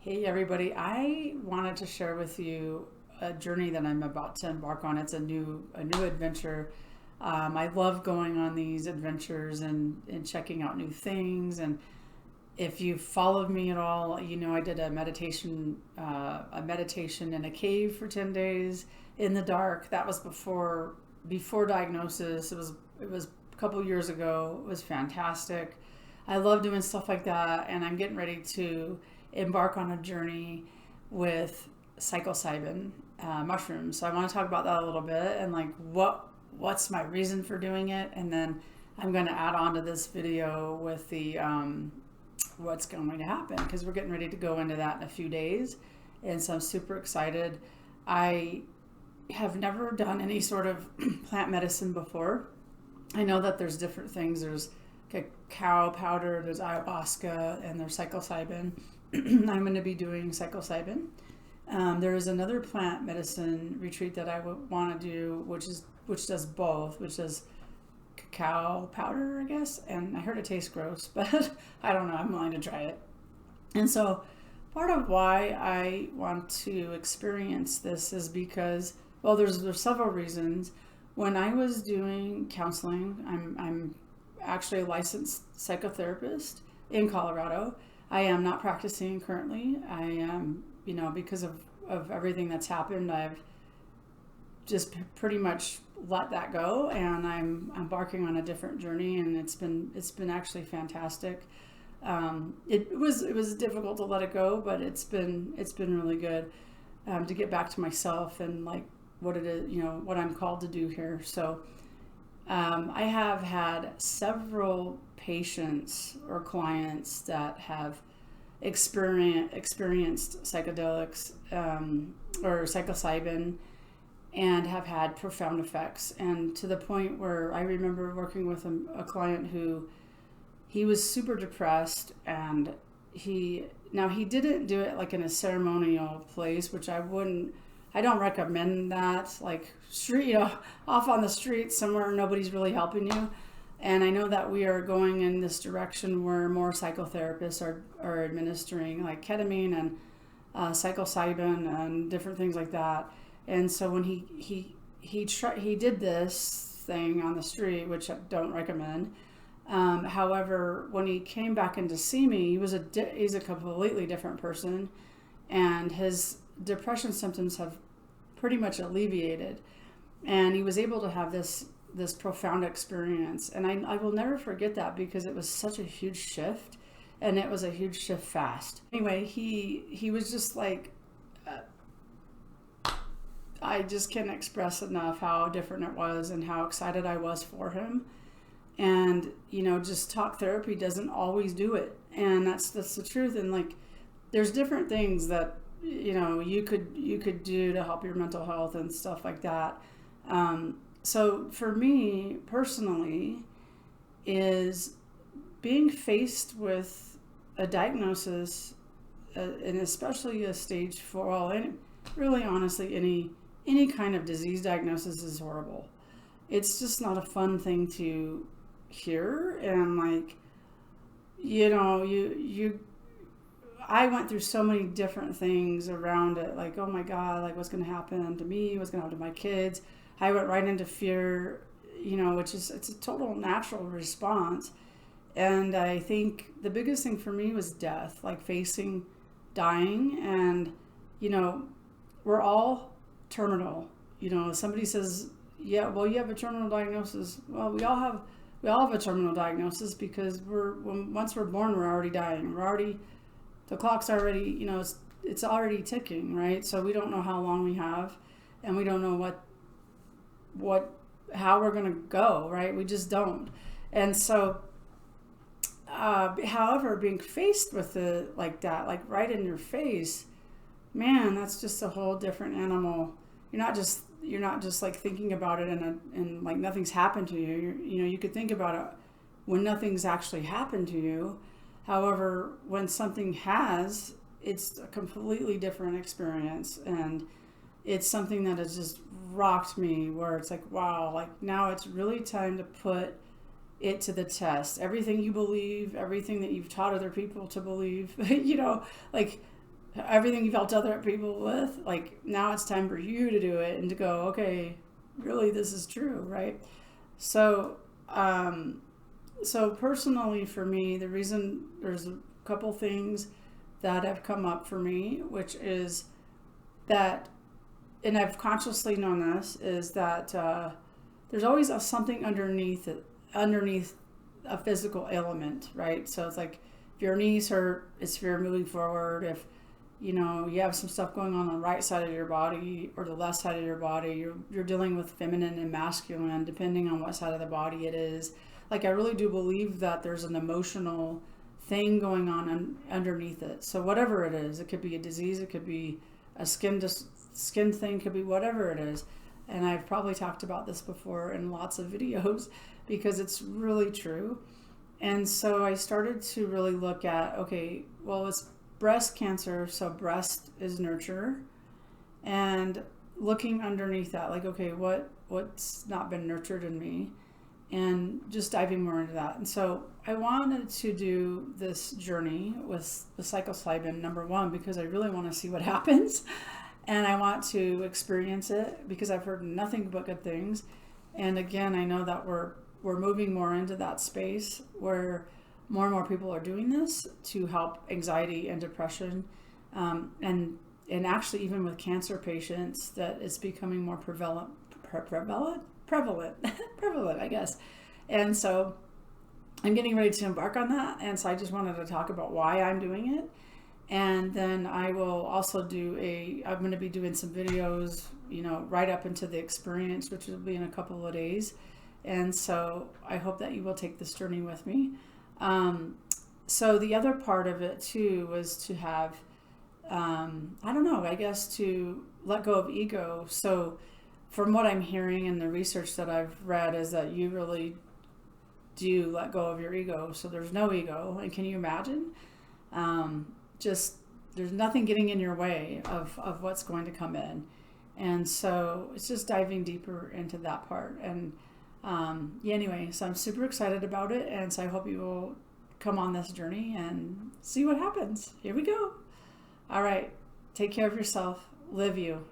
Hey everybody, I wanted to share with you a journey that I'm about to embark on. It's a new adventure. I love going on these adventures and checking out new things. And if you followed me at all, you know I did a meditation in a cave for 10 days in the dark. That was before diagnosis. It was a couple years ago. It was fantastic. I love doing stuff like that, and I'm getting ready to embark on a journey with psilocybin mushrooms. So I want to talk about that a little bit and like what's my reason for doing it, and then I'm going to add on to this video with the what's going to happen because we're getting ready to go into that in a few days, and so I'm super excited. I have never done any sort of plant medicine before. I know that there's different things. There's cacao powder, there's ayahuasca, and there's psilocybin. I'm going to be doing psilocybin. There is another plant medicine retreat that I would want to do, which does both, which does cacao powder, I guess. And I heard it tastes gross, but I don't know. I'm willing to try it. And so, part of why I want to experience this is because, well, there's several reasons. When I was doing counseling, I'm actually a licensed psychotherapist in Colorado. I am not practicing currently. I am, because of everything that's happened, I've just pretty much let that go, and I'm embarking on a different journey, and it's been actually fantastic. It was difficult to let it go, but it's been really good to get back to myself and like what it is, what I'm called to do here. So I have had several patients or clients that have experienced psychedelics or psilocybin and have had profound effects. And to the point where I remember working with a client who he was super depressed, and he didn't do it like in a ceremonial place, which I don't recommend that, like street, off on the street somewhere nobody's really helping you. And I know that we are going in this direction where more psychotherapists are administering like ketamine and psilocybin and different things like that. And so when he did this thing on the street, which I don't recommend. However, when he came back in to see me, he's a completely different person, and his depression symptoms have pretty much alleviated, and he was able to have this profound experience. And I will never forget that because it was such a huge shift, and it was a huge shift fast. Anyway, he was just like, I just can't express enough how different it was and how excited I was for him. And just talk therapy doesn't always do it, and that's the truth. And like, there's different things that you could do to help your mental health and stuff like that. So for me personally, is being faced with a diagnosis, and especially a stage 4, well, and really honestly, any kind of disease diagnosis is horrible. It's just not a fun thing to hear. And like, you I went through so many different things around it, like, oh my God, like what's going to happen to me? What's going to happen to my kids? I went right into fear, it's a total natural response. And I think the biggest thing for me was death, like facing dying. And, we're all terminal. Somebody says, yeah, well, you have a terminal diagnosis. Well, we all have a terminal diagnosis because once we're born, we're already dying. The clock's already, it's already ticking, right? So we don't know how long we have, and we don't know how we're going to go, right? We just don't. And so, however, being faced with it like that, like right in your face, man, that's just a whole different animal. You're not just like thinking about it and like nothing's happened to you. You could think about it when nothing's actually happened to you. However, when something has, it's a completely different experience, and it's something that has just rocked me, where it's like, wow, like now it's really time to put it to the test. Everything you believe, everything that you've taught other people to believe, like everything you've helped other people with, like now it's time for you to do it and to go, okay, really this is true, right? So, so personally for me, the reason there's a couple things that have come up for me, which is that, and I've consciously known this, is that there's always something underneath a physical ailment, right? So it's like if your knees hurt, it's if you're moving forward. If you have some stuff going on the right side of your body or the left side of your body, you're dealing with feminine and masculine, depending on what side of the body it is. Like I really do believe that there's an emotional thing going on underneath it. So whatever it is, it could be a disease, it could be a skin thing, could be whatever it is. And I've probably talked about this before in lots of videos because it's really true. And so I started to really look at, okay, well, it's breast cancer, so breast is nurture, and looking underneath that, like, okay, what's not been nurtured in me, and just diving more into that. And so I wanted to do this journey with the psilocybin, number one, because I really want to see what happens. And I want to experience it because I've heard nothing but good things. And again, I know that we're moving more into that space where more and more people are doing this to help anxiety and depression. And actually even with cancer patients, that it's becoming more prevalent, I guess. And so I'm getting ready to embark on that. And so I just wanted to talk about why I'm doing it. And then I will also I'm going to be doing some videos, right up into the experience, which will be in a couple of days. And so I hope that you will take this journey with me. So the other part of it too was to have, to let go of ego. So from what I'm hearing and the research that I've read is that you really do let go of your ego. So there's no ego. And can you imagine? There's nothing getting in your way of what's going to come in. And so it's just diving deeper into that part. And anyway, so I'm super excited about it. And so I hope you will come on this journey and see what happens. Here we go. All right. Take care of yourself. Live you.